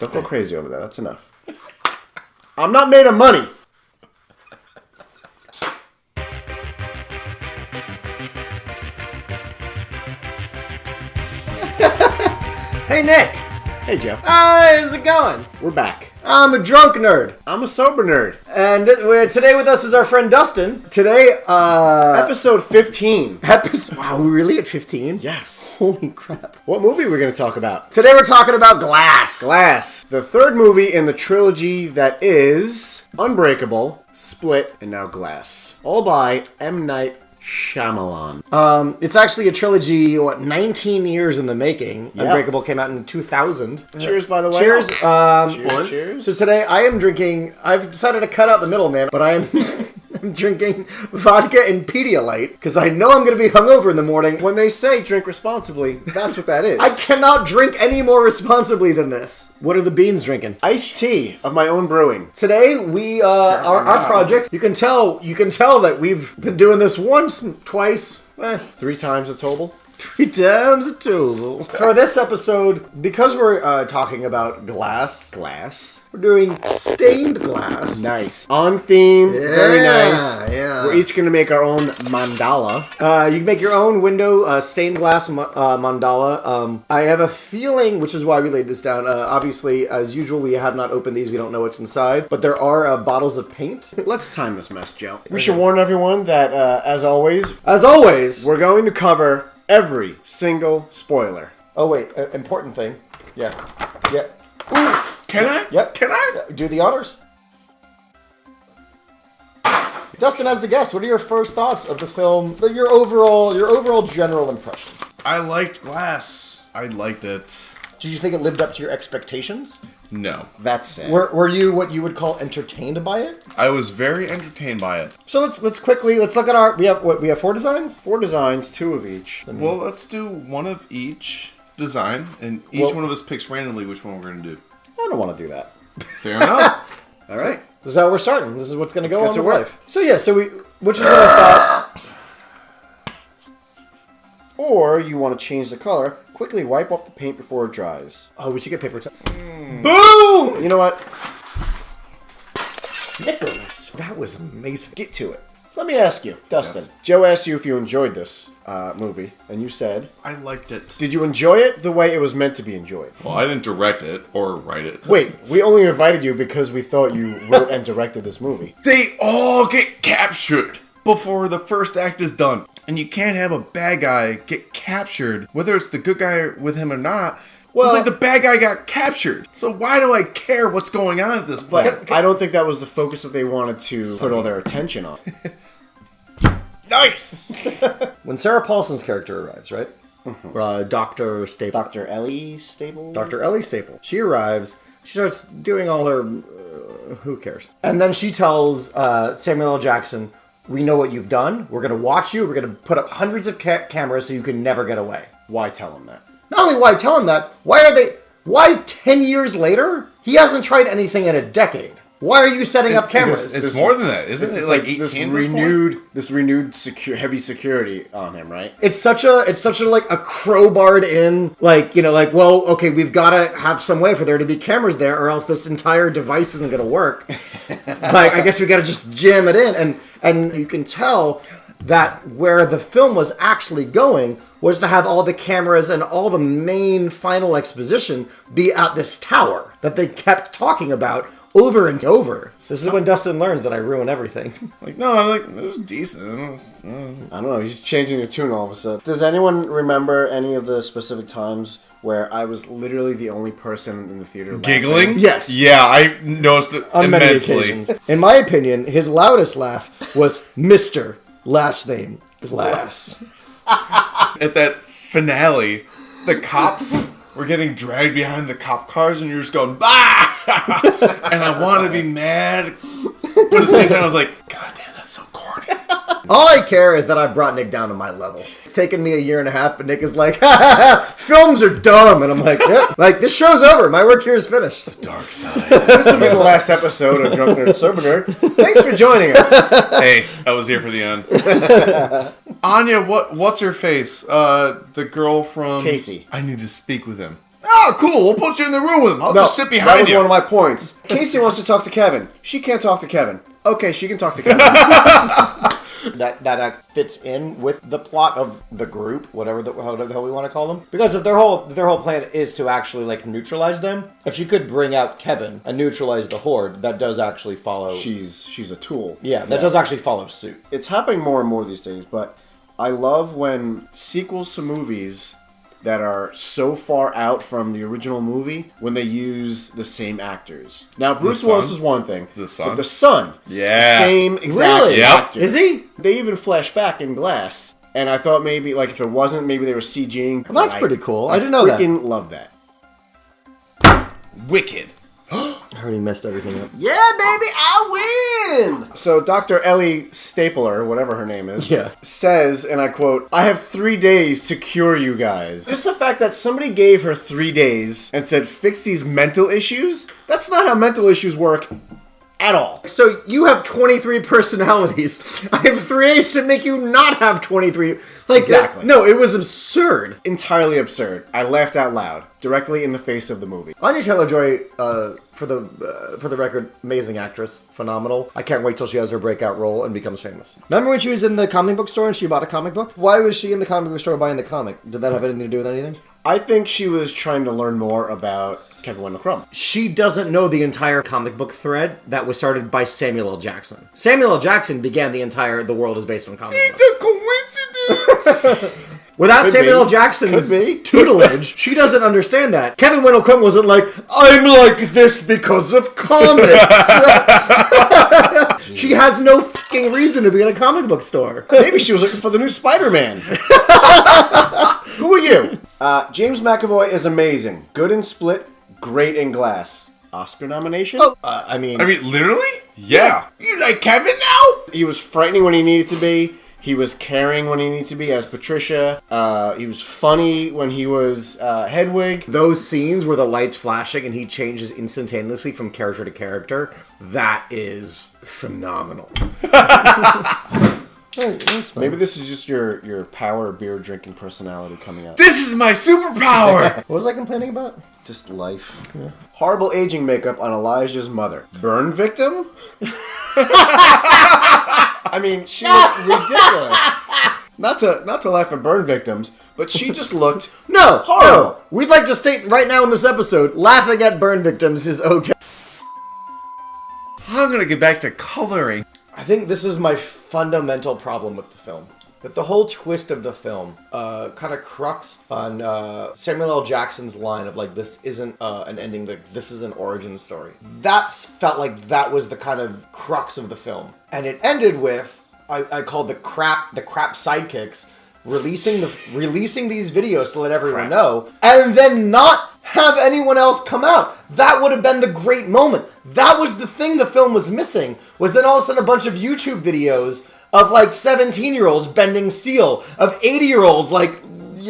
Don't go crazy over there. That's enough. I'm not made of money. Hey, Nick. Hey, Joe. How's it going? We're back. I'm a drunk nerd. I'm a sober nerd. And today with us is our friend Dustin. Today, Episode 15. Wow, we're really at 15? Yes. Holy crap. What movie are we going to talk about? Today we're talking about Glass. Glass. The third movie in the trilogy that is Unbreakable, Split, and now Glass. All by M. Night Shyamalan. It's actually a trilogy, 19 years in the making. Yep. Unbreakable came out in 2000. Cheers, by the way. Cheers. Cheers. So today I am drinking, I've decided to cut out the middleman, but I am I'm drinking vodka and Pedialyte because I know I'm going to be hungover in the morning. When they say drink responsibly, that's what that is. I cannot drink any more responsibly than this. What are the beans drinking? Iced tea of my own brewing. Today we our project. You can tell that we've been doing this once, twice, 3 times a total. 3 times a total. For this episode, because we're talking about glass, we're doing stained glass. Nice. On theme. Very nice. Yeah. We're each going to make our own mandala. You can make your own window stained glass mandala. I have a feeling, which is why we laid this down. Obviously, as usual, we have not opened these. We don't know what's inside. But there are bottles of paint. Let's time this mess, Joe. We should warn everyone that, as always, we're going to cover every single spoiler. Oh, wait. Important thing. Yeah. Ooh, can I? Yep. Can I? Do the honors. Dustin, as the guest, what are your first thoughts of the film? Your overall general impression. I liked Glass. I liked it. Did you think it lived up to your expectations? No. That's sad. Were you what you would call entertained by it? I was very entertained by it. So let's look at our we have 4 designs. 4 designs, 2 of each. Well, let's do one of each design, and each one of us picks randomly which one we're going to do. I don't want to do that. Fair enough. All right. This is how we're starting. This is what's going to go on to with work. life. So yeah, which is what I thought. Or you want to change the color, quickly wipe off the paint before it dries. Oh, we should get paper towel. Boom! You know what? Nicholas, that was amazing. Get to it. Let me ask you, Dustin. Yes. Joe asked you if you enjoyed this movie, and you said... I liked it. Did you enjoy it the way it was meant to be enjoyed? Well, I didn't direct it or write it. Wait, we only invited you because we thought you wrote and directed this movie. They all get captured before the first act is done. And you can't have a bad guy get captured, whether it's the good guy with him or not. Well, it's like the bad guy got captured. So why do I care what's going on at this point? But I don't think that was the focus that they wanted to put all their attention on. Nice! When Sarah Paulson's character arrives, right? Dr. Staple. Dr. Ellie Staple? Dr. Ellie Staple. She arrives. She starts doing all her... who cares? And then she tells Samuel L. Jackson, we know what you've done. We're going to watch you. We're going to put up hundreds of cameras so you can never get away. Why tell him that? Not only why tell him that, why 10 years later? He hasn't tried anything in a decade. Why are you setting up cameras? It's more than that, isn't it? Like 18 this renewed heavy security on him, right? It's such a like a crowbarred in, well, okay, we've got to have some way for there to be cameras there, or else this entire device isn't going to work. I guess we got to just jam it in, and you can tell that where the film was actually going was to have all the cameras and all the main final exposition be at this tower that they kept talking about over and over. This is when Dustin learns that I ruin everything. It was decent. I don't know, he's changing the tune all of a sudden. Does anyone remember any of the specific times where I was literally the only person in the theater giggling? Laughing? Yes. Yeah, I noticed it On many immensely. occasions. In my opinion, his loudest laugh was Mr. Last Name Glass. At that finale, the cops were getting dragged behind the cop cars, and you're just going, bah! And I wanted to be mad, but at the same time, I was like, God damn, that's so corny. All I care is that I brought Nick down to my level. It's taken me a year and a half, but Nick is like, ha ha ha, films are dumb. And I'm like, yeah, this show's over. My work here is finished. The dark side. This will be the last episode of Drunk Nerd Sober Nerd. Thanks for joining us. Hey, I was here for the end. Anya, what's her face? The girl from... Casey. I need to speak with him. Oh, cool. We'll put you in the room with him. I'll just sit that behind was you. one of my points. Casey wants to talk to Kevin. She can't talk to Kevin. Okay, she can talk to Kevin. That fits in with the plot of the group, whatever the hell we want to call them. Because if their whole plan is to actually like neutralize them, if she could bring out Kevin and neutralize the Horde, that does actually follow. She's a tool. Yeah, that does actually follow suit. It's happening more and more these days, but I love when sequels to movies that are so far out from the original movie when they use the same actors. Now, Bruce Willis is one thing. The son? But the son. Yeah. The same exact Really? Yep. actor. Is he? They even flash back in Glass. And I thought maybe, like, if it wasn't, maybe they were CGing. Well, that's pretty cool. I didn't know that. I freaking love that. Wicked. I already messed everything up. Yeah, baby, I win! So Dr. Ellie Stapler, whatever her name is, says, and I quote, "I have 3 days to cure you guys." Just the fact that somebody gave her 3 days and said, fix these mental issues, that's not how mental issues work at all. So you have 23 personalities. I have 3 days to make you not have 23. Like, Exactly. No, it was absurd. Entirely absurd. I laughed out loud, directly in the face of the movie. Anya Taylor-Joy, for the record, amazing actress, phenomenal. I can't wait till she has her breakout role and becomes famous. Remember when she was in the comic book store and she bought a comic book? Why was she in the comic book store buying the comic? Did that have anything to do with anything? I think she was trying to learn more about Kevin Wendell Crumb. She doesn't know the entire comic book thread that was started by Samuel L. Jackson. Samuel L. Jackson began the world is based on comic books. It's a coincidence. Without Could Samuel L. be. Jackson's Could be. tutelage, she doesn't understand that. Kevin Wendell Crumb wasn't like, I'm like this because of comics. She has no fucking reason to be in a comic book store. Maybe she was looking for the new Spider-Man. Who are you? James McAvoy is amazing. Good in Split, great in Glass. Oscar nomination? I mean, Literally? Yeah. You like Kevin now? He was frightening when he needed to be. He was caring when he needed to be as Patricia. He was funny when he was Hedwig. those scenes where the light's flashing and he changes instantaneously from character to character, that is phenomenal. Maybe this is just your power beer drinking personality coming out. This is my superpower. What was I complaining about? Just life. Yeah. Horrible aging makeup on Elijah's mother. Burn victim? I mean, she looked ridiculous. Not to laugh at burn victims, but she just looked horrible. No. We'd like to state right now in this episode, laughing at burn victims is okay. I'm gonna get back to coloring. I think this is my fundamental problem with the film. That the whole twist of the film kind of crux on Samuel L. Jackson's line of like, this isn't an ending, this is an origin story. That felt like that was the kind of crux of the film. And it ended with, I call the crap sidekicks, releasing these videos to let everyone know, and then not have anyone else come out. That would have been the great moment. That was the thing the film was missing, was then all of a sudden a bunch of YouTube videos of like 17-year-olds bending steel, of 80-year-olds like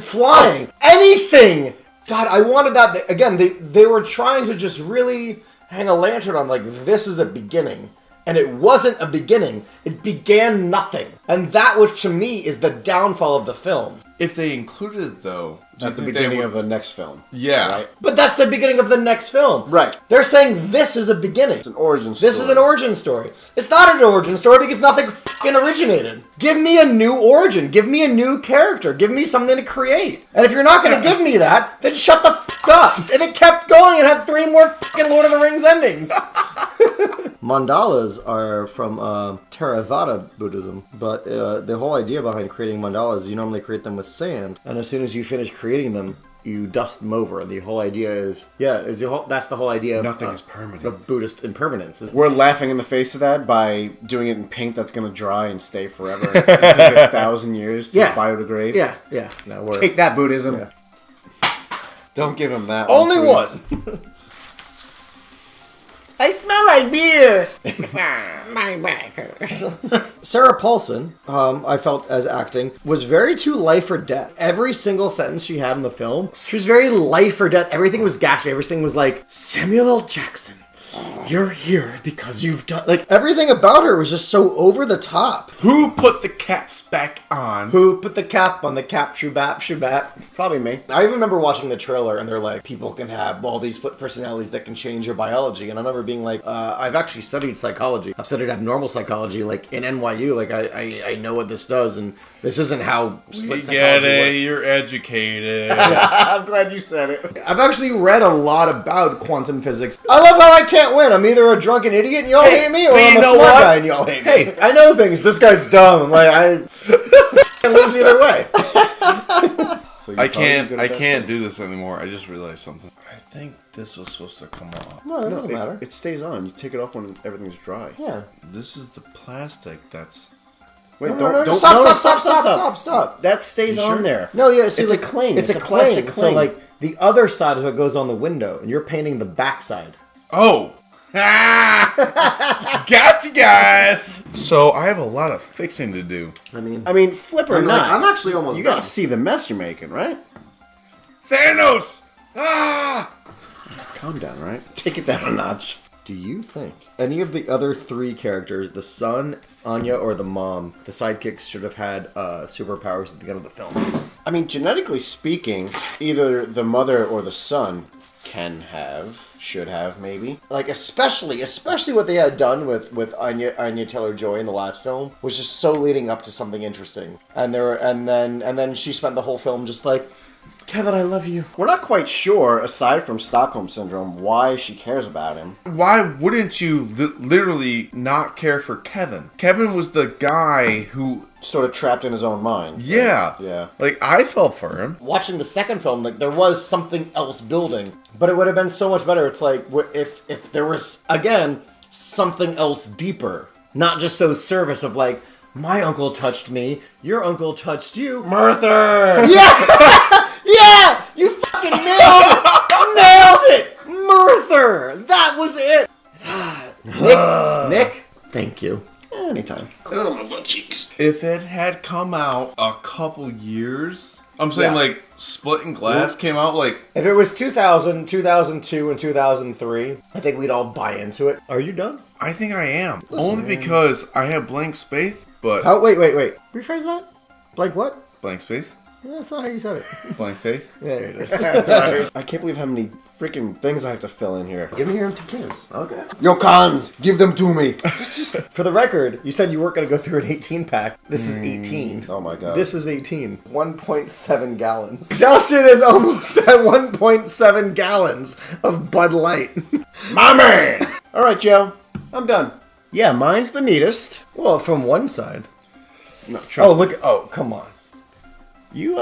flying, anything. God, I wanted that. Again, they were trying to just really hang a lantern on like, this is a beginning. And it wasn't a beginning. It began nothing. And that, which to me is the downfall of the film. If they included it, though, At the beginning of the next film. Yeah. Right? But that's the beginning of the next film. Right. They're saying this is a beginning. It's an origin story. This is an origin story. It's not an origin story because nothing fucking originated. Give me a new origin. Give me a new character. Give me something to create. And if you're not going to give me that, then shut the fuck up. And it kept going and had 3 more fucking Lord of the Rings endings. Mandalas are from Theravada Buddhism, but the whole idea behind creating mandalas is you normally create them with sand, and as soon as you finish creating them, you dust them over. And the whole idea is, that's the whole idea of Nothing is permanent. of Buddhist impermanence. We're laughing in the face of that by doing it in paint that's going to dry and stay forever. It takes 1,000 years to biodegrade. Yeah. No, Take that, Buddhism. Yeah. Don't give him that. Only please. one. I smell like beer. My back hurts. Sarah Paulson, I felt as acting, was very too life or death. Every single sentence she had in the film, she was very life or death. Everything was gaspy. Everything was like, Samuel L. Jackson You're here because you've done... Like, everything about her was just so over the top. Who put the caps back on? Who put the cap on the cap, shubap? Probably me. I remember watching the trailer, and they're like, people can have all these split personalities that can change your biology. And I remember being like, I've actually studied psychology. I've studied abnormal psychology, like, in NYU. Like, I know what this does, and this isn't how split psychology works. You're educated. I'm glad you said it. I've actually read a lot about quantum physics. I love how I can't win. I'm either a drunken idiot and y'all hate me, or I'm a smart guy and y'all hate me. Hey, I know things. This guy's dumb. Like, I lose either way. So I can't do this anymore. I just realized something. I think this was supposed to come off. No, it doesn't matter. It stays on. You take it off when everything's dry. Yeah. This is the plastic that's... Wait, No, don't stop. That stays on there. No, yeah, see, It's like, a cling. It's a plastic cling. cling. So, like, the other side is what goes on the window, and you're painting the back side. Oh! Got you guys! So, I have a lot of fixing to do. I mean, flip or I'm not. I'm actually almost You done. gotta see the mess you're making, right? Thanos! Ah! Calm down, right? Take it down a notch. Do you think any of the other three characters, the son, Anya, or the mom, the sidekicks, should have had superpowers at the end of the film? I mean, genetically speaking, either the mother or the son should have, maybe. Like, especially what they had done with Anya Taylor-Joy in the last film was just so leading up to something interesting. And then she spent the whole film just like, Kevin, I love you. We're not quite sure, aside from Stockholm Syndrome, why she cares about him. Why wouldn't you literally not care for Kevin? Kevin was the guy who... Sort of trapped in his own mind. Yeah. Yeah. Like, I felt for him. Watching the second film, like, there was something else building. But it would have been so much better. It's like, if there was, again, something else deeper. Not just so service of, like, my uncle touched me, your uncle touched you. Murther! Yeah! Yeah! You fucking nailed it! Nailed it! Murther! That was it! Nick, thank you. Anytime. Oh, my cheeks. If it had come out a couple years... I'm saying, like, Splitting Glass came out, like... If it was 2000, 2002, and 2003, I think we'd all buy into it. Are you done? I think I am. Only because I have blank space, but... Oh, wait. Rephrase that? Blank what? Blank space? Yeah, that's not how you said it. Blank faith? Yeah, there it is. I can't believe how many freaking things I have to fill in here. Give me your empty cans. Okay. Yo, cons, give them to me. Just for the record, you said you weren't going to go through an 18-pack. This is 18. Oh my god. This is 18. 1.7 gallons. Dustin is almost at 1.7 gallons of Bud Light. My man! Alright, Joe. I'm done. Yeah, mine's the neatest. Well, from one side. No, trust me. Oh, come on. You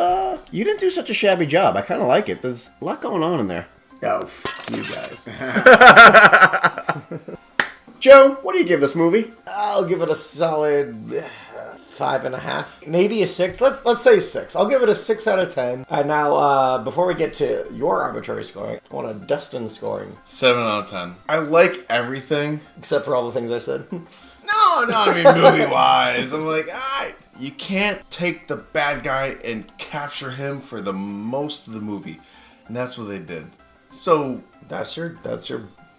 didn't do such a shabby job. I kind of like it. There's a lot going on in there. Oh, you guys. Joe, what do you give this movie? I'll give it a solid 5.5, maybe a 6. Let's say 6. I'll give it a 6 out of 10. And now, before we get to your arbitrary scoring, I want a Dustin scoring, 7 out of 10. I like everything. except for all the things I said. No, I mean, movie-wise. I'm like, you can't take the bad guy and capture him for the most of the movie. And that's what they did. So... That's your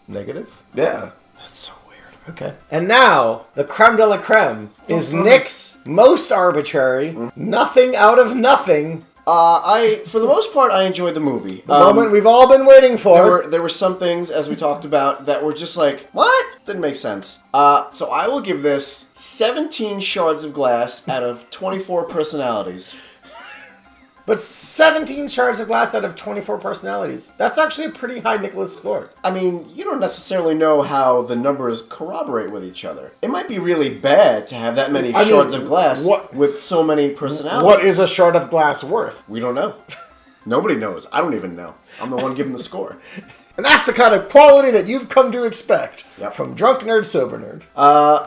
negative? Yeah. That's so weird. Okay. And now, the creme de la creme is Nick's most arbitrary, nothing out of nothing. For the most part, I enjoyed the movie. The moment we've all been waiting for. There were some things, as we talked about, that were just like, what? Didn't make sense. So I will give this 17 shards of glass out of 24 personalities. But 17 shards of glass out of 24 personalities. That's actually a pretty high Nicholas score. I mean, you don't necessarily know how the numbers corroborate with each other. It might be really bad to have that many shards of glass with so many personalities. What is a shard of glass worth? We don't know. Nobody knows. I don't even know. I'm the one giving the score. And that's the kind of quality that you've come to expect Yep. from Drunk Nerd, Sober Nerd.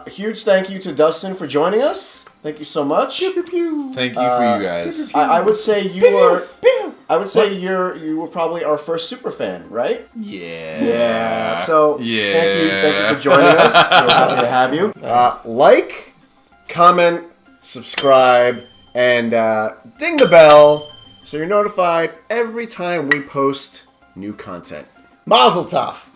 Huge thank you to Dustin for joining us. Thank you so much. Thank you for you guys. I would say you were. I would say you were probably our first super fan, right? Yeah. So thank you for joining us. We're happy to have you. Like, comment, subscribe, and ding the bell so you're notified every time we post new content. Mazel tov.